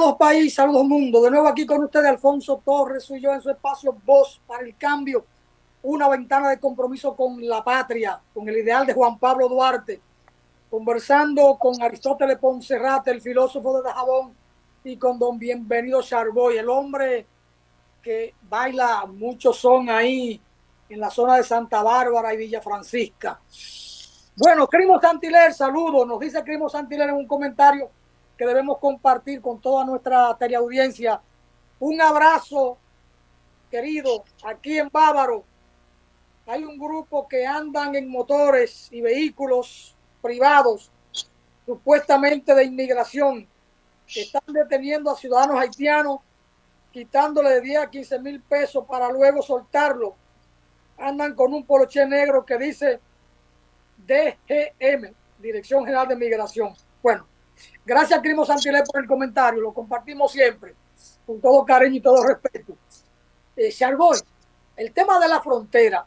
Saludos país, saludos mundo. De nuevo aquí con ustedes Alfonso Torres, soy yo en su espacio Voz para el Cambio, una ventana de compromiso con la patria, con el ideal de Juan Pablo Duarte, conversando con Aristóteles Poncerrate, el filósofo de Dajabón, y con don Bienvenido Charboy, el hombre que baila mucho son ahí en la zona de Santa Bárbara y Villa Francisca. Bueno, Crimo Santiler, saludos. Nos dice Crimo Santiler en un comentario que debemos compartir con toda nuestra teleaudiencia. Un abrazo, querido, aquí en Bávaro. Hay un grupo que andan en motores y vehículos privados, supuestamente de inmigración, que están deteniendo a ciudadanos haitianos, quitándole de 10 a 15 mil pesos para luego soltarlo. Andan con un poloché negro que dice DGM, Dirección General de Migración. Bueno, gracias, Crimo Santilé, por el comentario. Lo compartimos siempre, con todo cariño y todo respeto. Charboy, el tema de la frontera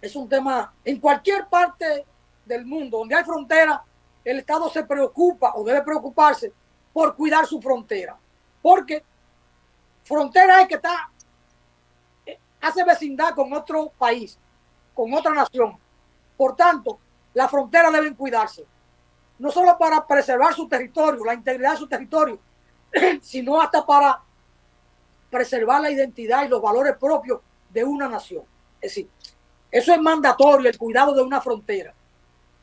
es un tema en cualquier parte del mundo donde hay frontera. El Estado se preocupa o debe preocuparse por cuidar su frontera, porque frontera es que hace vecindad con otro país, con otra nación. Por tanto, las fronteras deben cuidarse, no solo para preservar su territorio, la integridad de su territorio, sino hasta para preservar la identidad y los valores propios de una nación. Es decir, eso es mandatorio, el cuidado de una frontera.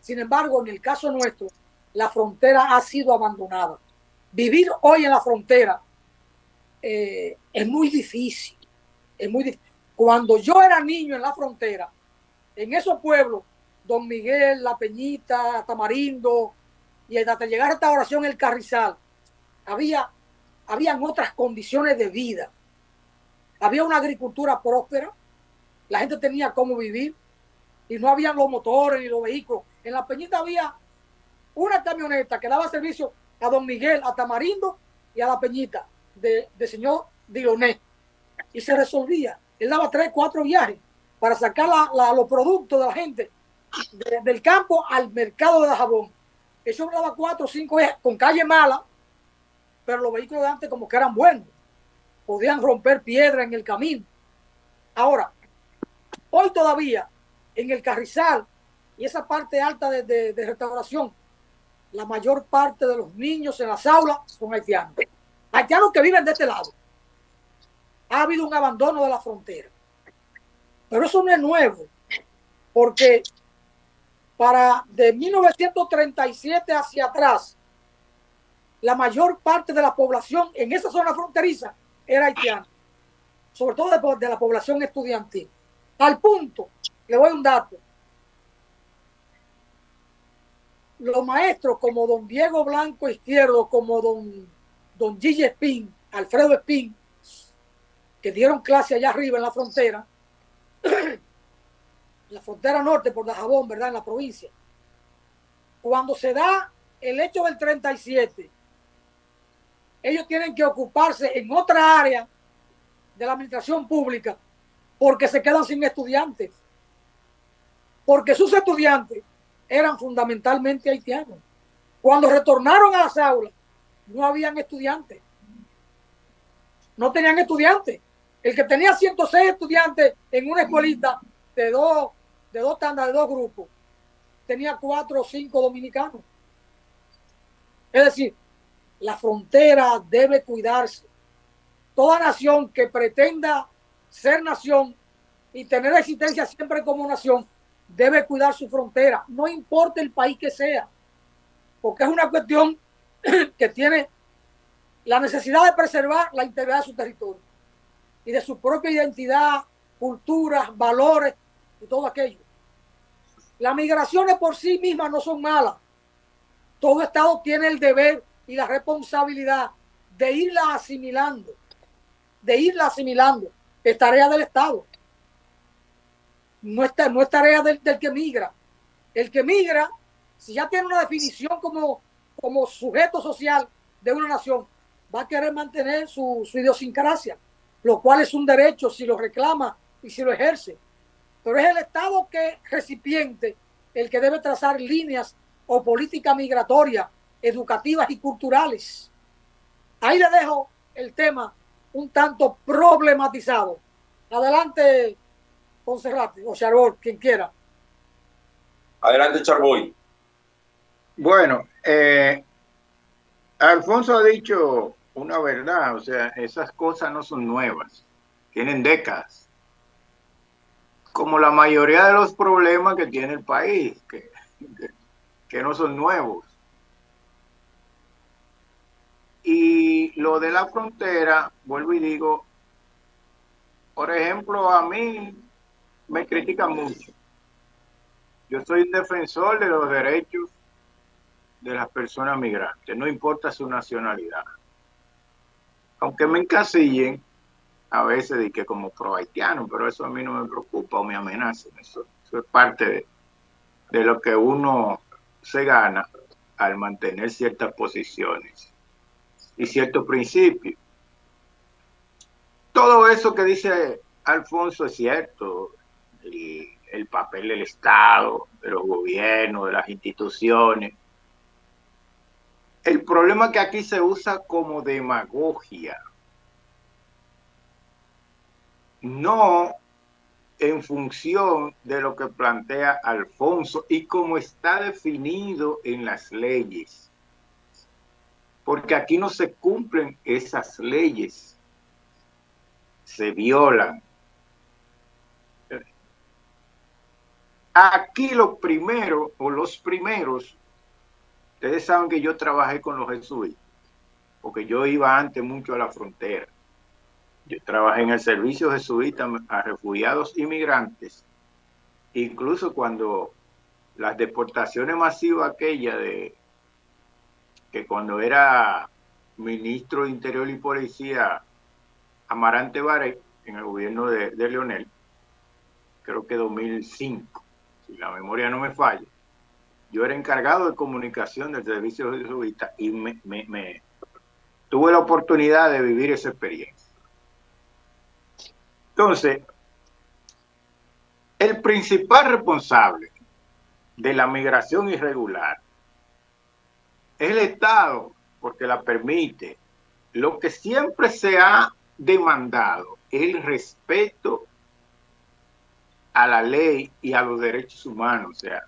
Sin embargo, en el caso nuestro, la frontera ha sido abandonada. Vivir hoy en la frontera es muy difícil. Es muy difícil. Cuando yo era niño en la frontera, en esos pueblos, Don Miguel, La Peñita, Tamarindo, y hasta llegar a esta oración El Carrizal, habían otras condiciones de vida. Había una agricultura próspera, la gente tenía cómo vivir, y no habían los motores ni los vehículos. En La Peñita había una camioneta que daba servicio a Don Miguel, a Tamarindo y a La Peñita, de señor Dioné, y se resolvía. Él daba 3, 4 viajes para sacar los productos de la gente del campo al mercado de Dajabón. Eso daba 4 o 5 viajes con calle mala, pero los vehículos de antes como que eran buenos, podían romper piedra en el camino. Ahora, hoy todavía en el Carrizal y esa parte alta de restauración, la mayor parte de los niños en las aulas son haitianos. Haitianos que viven de este lado. Ha habido un abandono de la frontera. Pero eso no es nuevo, porque de 1937 hacia atrás, la mayor parte de la población en esa zona fronteriza era haitiana, sobre todo de la población estudiantil. Al punto, le doy un dato, los maestros como don Diego Blanco Izquierdo, como don Gigi Espín, Alfredo Espín, que dieron clase allá arriba en la frontera norte por Dajabón, ¿verdad? En la provincia. Cuando se da el hecho del 37, ellos tienen que ocuparse en otra área de la administración pública porque se quedan sin estudiantes. Porque sus estudiantes eran fundamentalmente haitianos. Cuando retornaron a las aulas, no habían estudiantes. No tenían estudiantes. El que tenía 106 estudiantes en una escuelita de dos tandas, de 2 grupos, tenía 4 o 5 dominicanos. Es decir, la frontera debe cuidarse. Toda nación que pretenda ser nación y tener existencia siempre como nación debe cuidar su frontera, no importa el país que sea, porque es una cuestión que tiene la necesidad de preservar la integridad de su territorio y de su propia identidad, culturas, valores y todo aquello. Las migraciones por sí mismas no son malas. Todo Estado tiene el deber y la responsabilidad de irla asimilando. Es tarea del Estado. No es tarea del que migra. El que migra, si ya tiene una definición como sujeto social de una nación, va a querer mantener su idiosincrasia, lo cual es un derecho si lo reclama y si lo ejerce. Pero es el Estado que recipiente el que debe trazar líneas o políticas migratorias, educativas y culturales. Ahí le dejo el tema un tanto problematizado. Adelante, Monserrate o Charbol, quien quiera. Adelante, Charboy. Bueno, Alfonso ha dicho una verdad, o sea, esas cosas no son nuevas, tienen décadas, como la mayoría de los problemas que tiene el país, que no son nuevos. Y lo de la frontera, vuelvo y digo, por ejemplo, a mí me critican mucho. Yo soy un defensor de los derechos de las personas migrantes, no importa su nacionalidad. Aunque me encasillen a veces de que como pro haitiano, pero eso a mí no me preocupa o me amenaza. Eso es parte de lo que uno se gana al mantener ciertas posiciones y ciertos principios. Todo eso que dice Alfonso es cierto. El papel del Estado, de los gobiernos, de las instituciones. El problema es que aquí se usa como demagogia. No en función de lo que plantea Alfonso y como está definido en las leyes. Porque aquí no se cumplen esas leyes, se violan. Aquí lo primero, o los primeros, ustedes saben que yo trabajé con los jesuitas, porque yo iba antes mucho a la frontera. Yo trabajé en el servicio jesuita a refugiados inmigrantes, incluso cuando las deportaciones masivas aquella de que cuando era ministro de Interior y Policía Amarante Baré, en el gobierno de Leonel, creo que 2005, si la memoria no me falla, yo era encargado de comunicación del servicio jesuita y tuve la oportunidad de vivir esa experiencia. Entonces, el principal responsable de la migración irregular es el Estado, porque la permite. Lo que siempre se ha demandado es el respeto a la ley y a los derechos humanos. O sea,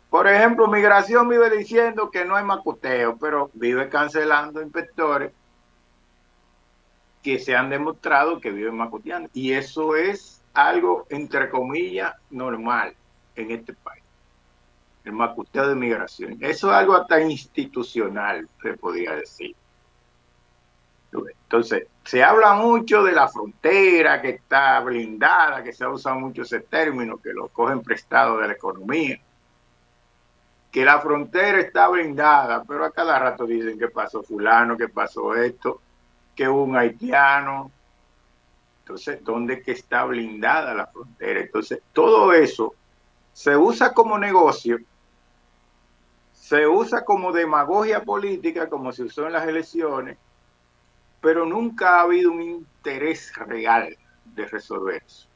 por ejemplo, Migración vive diciendo que no hay macoteo, pero vive cancelando inspectores que se han demostrado que viven macoteando. Y eso es algo, entre comillas, normal en este país. El macoteo de migración. Eso es algo hasta institucional, se podría decir. Entonces, se habla mucho de la frontera que está blindada, que se usa mucho ese término, que lo cogen prestado de la economía, que la frontera está blindada, pero a cada rato dicen que pasó fulano, que pasó esto, que hubo un haitiano. Entonces, ¿dónde es que está blindada la frontera? Entonces, todo eso se usa como negocio, se usa como demagogia política, como se usó en las elecciones, pero nunca ha habido un interés real de resolver eso.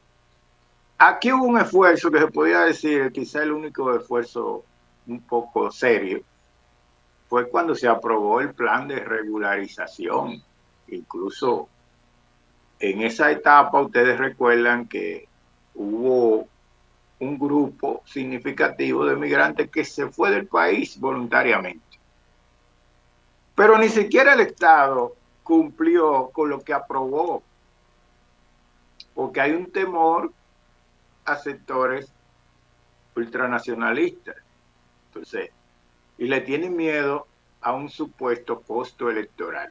Aquí hubo un esfuerzo que se podía decir, quizá el único esfuerzo un poco serio, fue cuando se aprobó el plan de regularización. Incluso en esa etapa ustedes recuerdan que hubo un grupo significativo de migrantes que se fue del país voluntariamente. Pero ni siquiera el Estado cumplió con lo que aprobó, porque hay un temor a sectores ultranacionalistas. Entonces, y le tienen miedo a un supuesto costo electoral.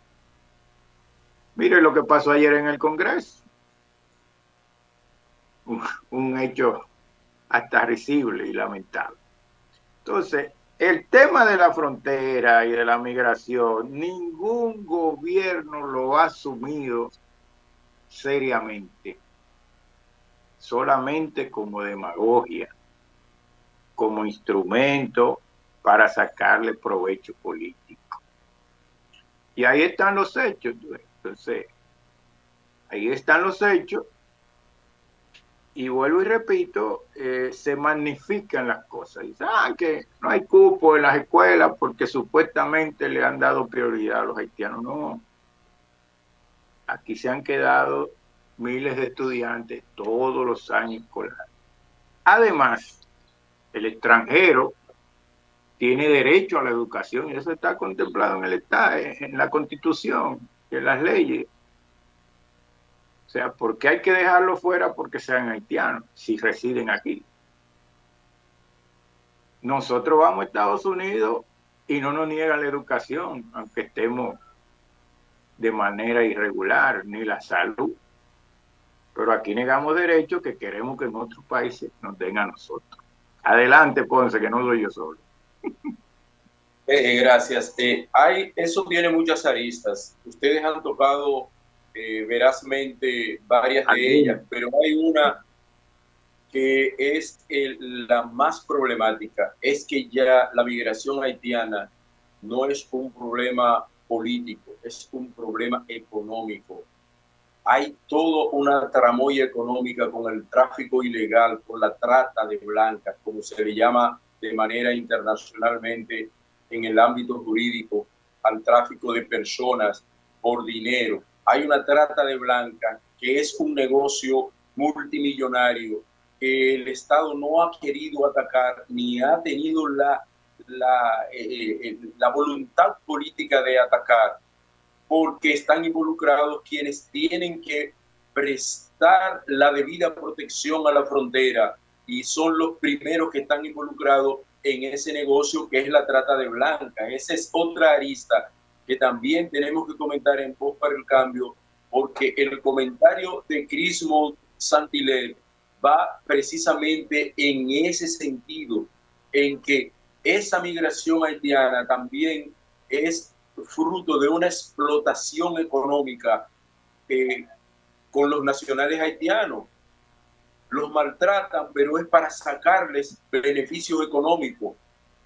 Mire lo que pasó ayer en el Congreso. Un hecho hasta risible y lamentable. Entonces, el tema de la frontera y de la migración, ningún gobierno lo ha asumido seriamente, solamente como demagogia, como instrumento para sacarle provecho político. Y ahí están los hechos. Entonces, ahí están los hechos. Y vuelvo y repito, se magnifican las cosas. Dicen, que no hay cupo en las escuelas porque supuestamente le han dado prioridad a los haitianos. No, aquí se han quedado miles de estudiantes todos los años escolares. Además, el extranjero tiene derecho a la educación y eso está contemplado en el Estado, en la Constitución, en las leyes. O sea, ¿por qué hay que dejarlo fuera porque sean haitianos si residen aquí? Nosotros vamos a Estados Unidos y no nos niegan la educación, aunque estemos de manera irregular, ni la salud. Pero aquí negamos derechos que queremos que en otros países nos den a nosotros. Adelante, Ponce, que no soy yo solo. Gracias. Eso tiene muchas aristas. Ustedes han tocado verazmente varias de ellas, pero hay una que es la más problemática. Es que ya la migración haitiana no es un problema político, es un problema económico. Hay toda una tramoya económica con el tráfico ilegal, con la trata de blancas, como se le llama de manera internacionalmente en el ámbito jurídico, al tráfico de personas por dinero. Hay una trata de blancas que es un negocio multimillonario que el Estado no ha querido atacar ni ha tenido la voluntad política de atacar, porque están involucrados quienes tienen que prestar la debida protección a la frontera y son los primeros que están involucrados en ese negocio que es la trata de blancas. Esa es otra arista que también tenemos que comentar en Voz para el Cambio, porque el comentario de Crismol Santilet va precisamente en ese sentido, en que esa migración haitiana también es fruto de una explotación económica con los nacionales haitianos. Los maltratan, pero es para sacarles beneficios económicos.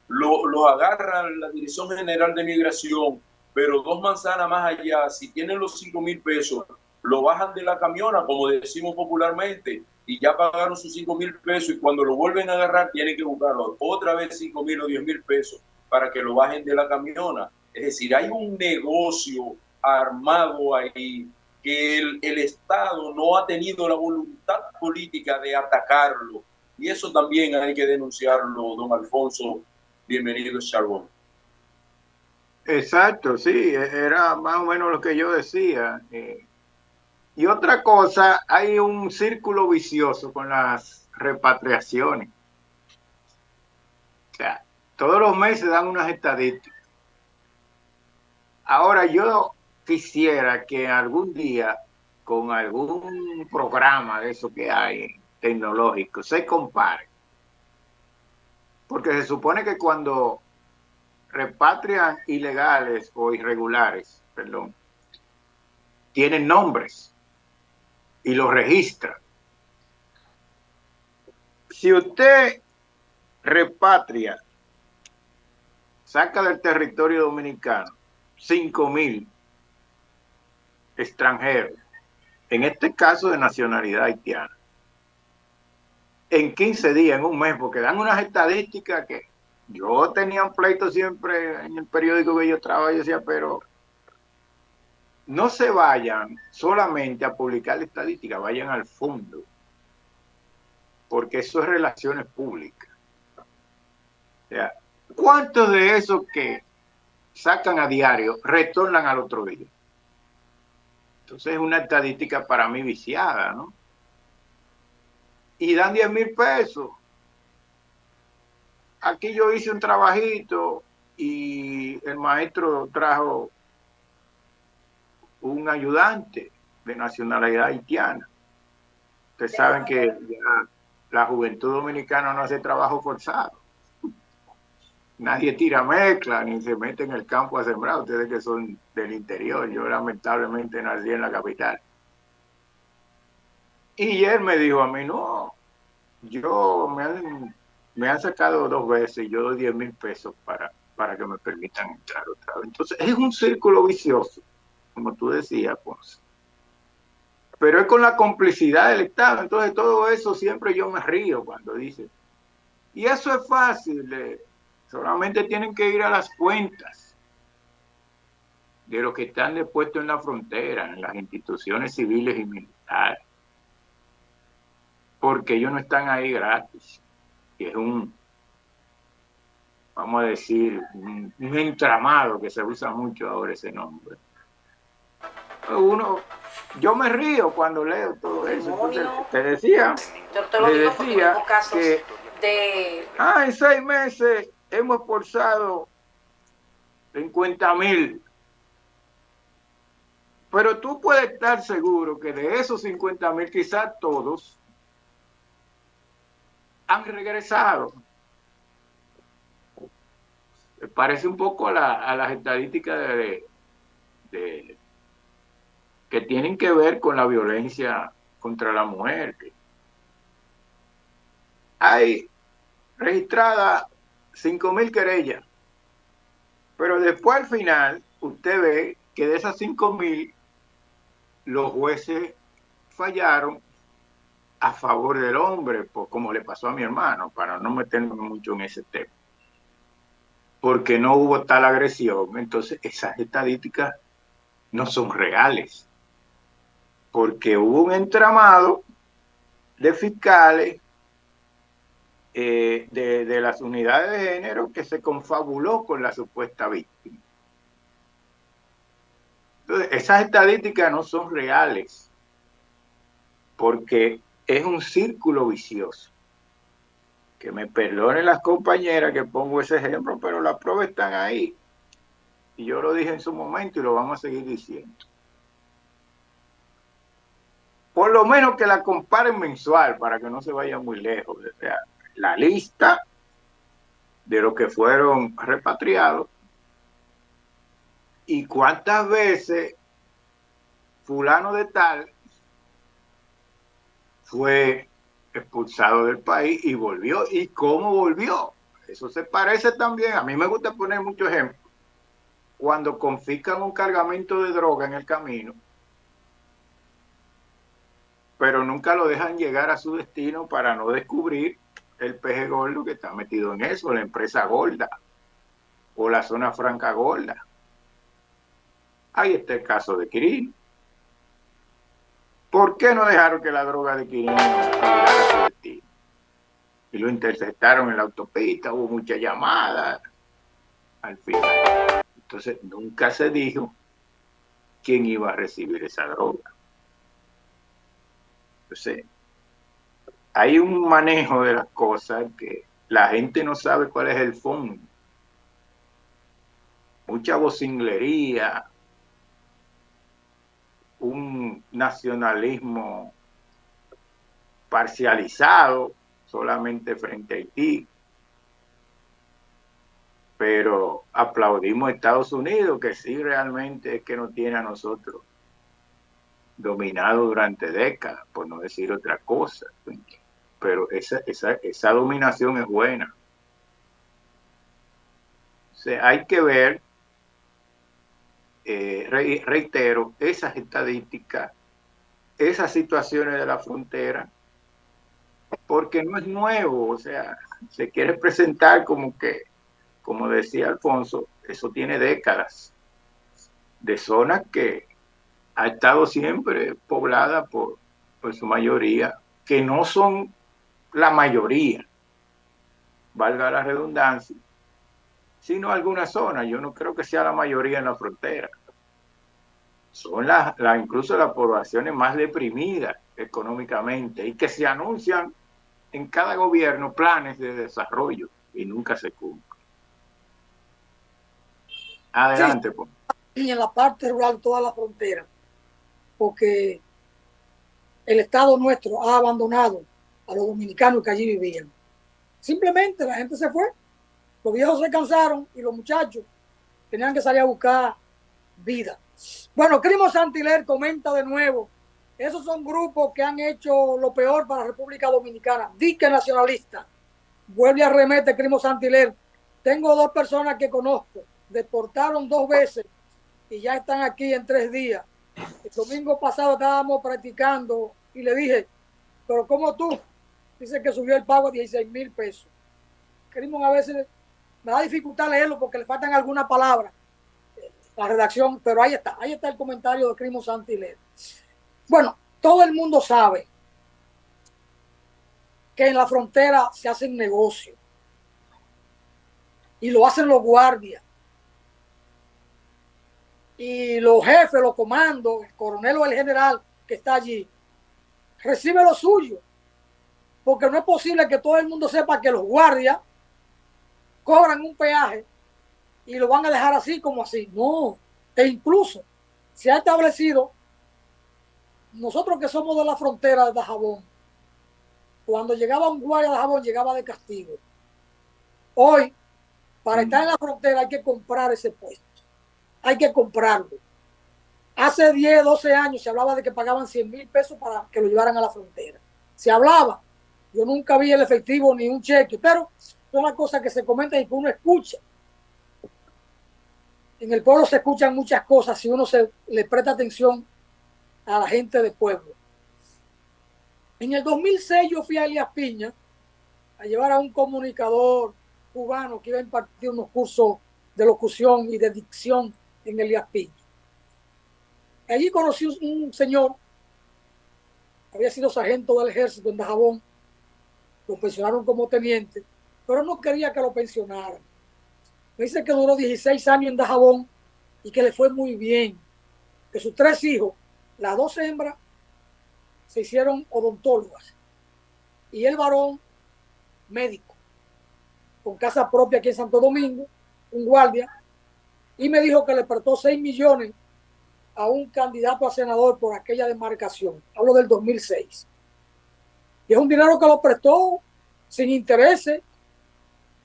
Los agarran la Dirección General de Migración, pero 2 manzanas más allá, si tienen los 5,000 pesos, lo bajan de la camiona, como decimos popularmente, y ya pagaron sus 5,000 pesos y cuando lo vuelven a agarrar tienen que buscarlo otra vez 5,000 o 10,000 pesos para que lo bajen de la camiona. Es decir, hay un negocio armado ahí que el Estado no ha tenido la voluntad política de atacarlo. Y eso también hay que denunciarlo, don Alfonso. Bienvenido, Charbón. Exacto, sí, era más o menos lo que yo decía. Y otra cosa, hay un círculo vicioso con las repatriaciones. O sea, todos los meses dan unas estadísticas. Ahora yo quisiera que algún día, con algún programa de eso que hay tecnológico, se compare. Porque se supone que cuando repatrian ilegales o irregulares, perdón, tienen nombres y los registran. Si usted repatria, saca del territorio dominicano 5,000 extranjeros, en este caso de nacionalidad haitiana, en 15 días, en un mes, porque dan unas estadísticas que yo tenía un pleito siempre en el periódico que yo trabajaba y decía, pero no se vayan solamente a publicar la estadística, vayan al fondo, porque eso es relaciones públicas. O sea, ¿cuántos de esos que sacan a diario retornan al otro día? Entonces es una estadística para mí viciada, ¿no? Y dan 10,000 pesos. Aquí yo hice un trabajito y el maestro trajo un ayudante de nacionalidad haitiana. Ustedes saben que ya la juventud dominicana no hace trabajo forzado. Nadie tira mezcla ni se mete en el campo a sembrar. Ustedes que son del interior, yo lamentablemente nací en la capital. Y él me dijo a mí, no, yo me han sacado 2 veces y yo doy 10,000 pesos para que me permitan entrar otra vez. Entonces es un círculo vicioso, como tú decías, Ponce. pero es con la complicidad del Estado. Entonces todo eso siempre yo me río cuando dice, y eso es fácil, solamente tienen que ir a las cuentas de los que están depuestos en la frontera, en las instituciones civiles y militares, porque ellos no están ahí gratis, y es vamos a decir, un entramado, que se usa mucho ahora ese nombre. Yo me río cuando leo todo eso. Entonces, te decía que en 6 meses hemos expulsado 50,000. Pero tú puedes estar seguro que de esos 50,000, quizás todos han regresado. Me parece un poco a las estadísticas que tienen que ver con la violencia contra la mujer. Hay registradas 5,000 querellas, pero después al final usted ve que de esas 5,000 los jueces fallaron a favor del hombre, pues, como le pasó a mi hermano, para no meterme mucho en ese tema, porque no hubo tal agresión. Entonces esas estadísticas no son reales, porque hubo un entramado de fiscales de las unidades de género que se confabuló con la supuesta víctima. Entonces, esas estadísticas no son reales, porque es un círculo vicioso. Que me perdonen las compañeras que pongo ese ejemplo, pero las pruebas están ahí. Y yo lo dije en su momento y lo vamos a seguir diciendo. Por lo menos que la comparen mensual para que no se vaya muy lejos. O sea, la lista de los que fueron repatriados y cuántas veces fulano de tal fue expulsado del país y volvió, y cómo volvió. Eso se parece también, a mí me gusta poner muchos ejemplos, cuando confiscan un cargamento de droga en el camino, pero nunca lo dejan llegar a su destino para no descubrir el peje gordo que está metido en eso, la empresa gorda o la zona franca gorda. Ahí está el caso de Quirino. ¿Por qué no dejaron que la droga de Quirino llegara a su destino? Y lo interceptaron en la autopista, hubo muchas llamadas al final. Entonces nunca se dijo quién iba a recibir esa droga. Entonces, hay un manejo de las cosas que la gente no sabe cuál es el fondo. Mucha vocinglería, un nacionalismo parcializado solamente frente a Haití, pero aplaudimos a Estados Unidos, que sí realmente es que nos tiene a nosotros dominado durante décadas, por no decir otra cosa, pero esa dominación es buena. O sea, hay que ver, reitero, esas estadísticas, esas situaciones de la frontera, porque no es nuevo. O sea, se quiere presentar como que, como decía Alfonso, eso tiene décadas de zonas que ha estado siempre poblada por su mayoría, que no son la mayoría, valga la redundancia, sino algunas zonas. Yo no creo que sea la mayoría en la frontera. Son incluso las poblaciones más deprimidas económicamente y que se anuncian en cada gobierno planes de desarrollo y nunca se cumplen. Adelante, pues. Y en la parte rural, toda la frontera, porque el Estado nuestro ha abandonado a los dominicanos que allí vivían. Simplemente la gente se fue, los viejos se cansaron y los muchachos tenían que salir a buscar vida. Bueno, Crimo Santiler comenta de nuevo, esos son grupos que han hecho lo peor para la República Dominicana, dique nacionalista. Vuelve a remete Crimo Santiler. Tengo 2 personas que conozco, deportaron 2 veces y ya están aquí en 3 días. El domingo pasado estábamos practicando y le dije, pero ¿cómo tú? Dice que subió el pago a 16,000 pesos. Queremos a veces, me da dificultad leerlo porque le faltan algunas palabras, la redacción, pero ahí está el comentario de Crimo Santiler. Bueno, todo el mundo sabe que en la frontera se hacen negocios y lo hacen los guardias y los jefes, los comandos, el coronel o el general que está allí, recibe lo suyo, porque no es posible que todo el mundo sepa que los guardias cobran un peaje y lo van a dejar así como así. No, e incluso se ha establecido, nosotros que somos de la frontera de Dajabón, cuando llegaba un guardia de Dajabón llegaba de castigo. Hoy, para estar en la frontera hay que comprar ese puesto, hay que comprarlo. Hace 10, 12 años se hablaba de que pagaban 100,000 pesos para que lo llevaran a la frontera. Se hablaba, yo nunca vi el efectivo ni un cheque, pero son las cosas que se comentan y que uno escucha. En el pueblo se escuchan muchas cosas si uno le presta atención a la gente del pueblo. En el 2006 yo fui a Elías Piña a llevar a un comunicador cubano que iba a impartir unos cursos de locución y de dicción en Elías Piña. Allí conocí un señor, había sido sargento del ejército en Dajabón, lo pensionaron como teniente, pero no quería que lo pensionaran. Me dice que duró 16 años en Dajabón y que le fue muy bien, que sus 3 hijos, las 2 hembras, se hicieron odontólogas y el varón médico, con casa propia aquí en Santo Domingo, un guardia, y me dijo que le prestó 6 millones a un candidato a senador por aquella demarcación. Hablo del 2006. Y es un dinero que lo prestó sin intereses.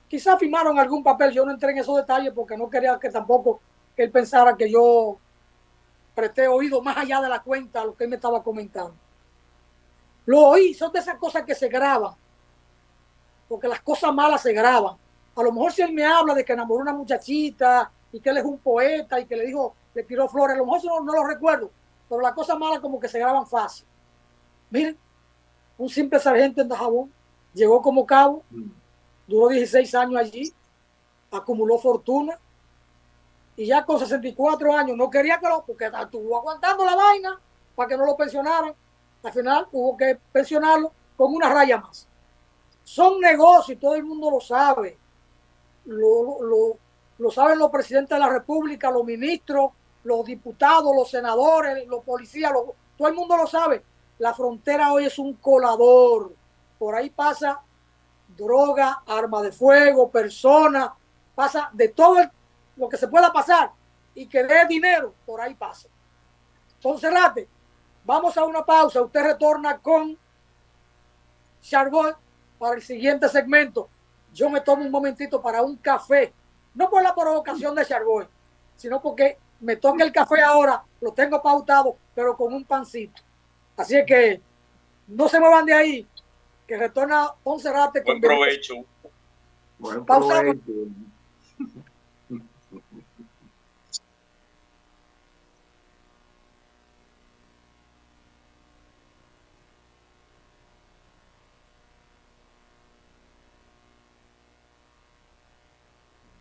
Quizás firmaron algún papel, yo no entré en esos detalles porque no quería que tampoco él pensara que yo presté oído más allá de la cuenta a lo que él me estaba comentando. Lo oí, son de esas cosas que se graban, porque las cosas malas se graban. A lo mejor si él me habla de que enamoró a una muchachita y que él es un poeta y que le dijo, le tiró flores, a lo mejor eso no lo recuerdo, pero las cosas malas como que se graban fácil. Miren, un simple sargento en Dajabón, llegó como cabo, duró 16 años allí, acumuló fortuna y ya con 64 años no quería que porque estuvo aguantando la vaina para que no lo pensionaran. Al final hubo que pensionarlo con una raya más. Son negocios y todo el mundo lo sabe. Lo saben los presidentes de la República, los ministros, los diputados, los senadores, los policías, todo el mundo lo sabe. La frontera hoy es un colador. Por ahí pasa droga, arma de fuego, personas, pasa de todo lo que se pueda pasar y que dé dinero, por ahí pasa. Entonces, Rate, vamos a una pausa. Usted retorna con Charbot para el siguiente segmento. Yo me tomo un momentito para un café, no por la provocación de Charbot, sino porque me toca el café ahora, lo tengo pautado, pero con un pancito. Así es que no se muevan de ahí, que retorna Ponce Rate. Buen provecho. Buen provecho.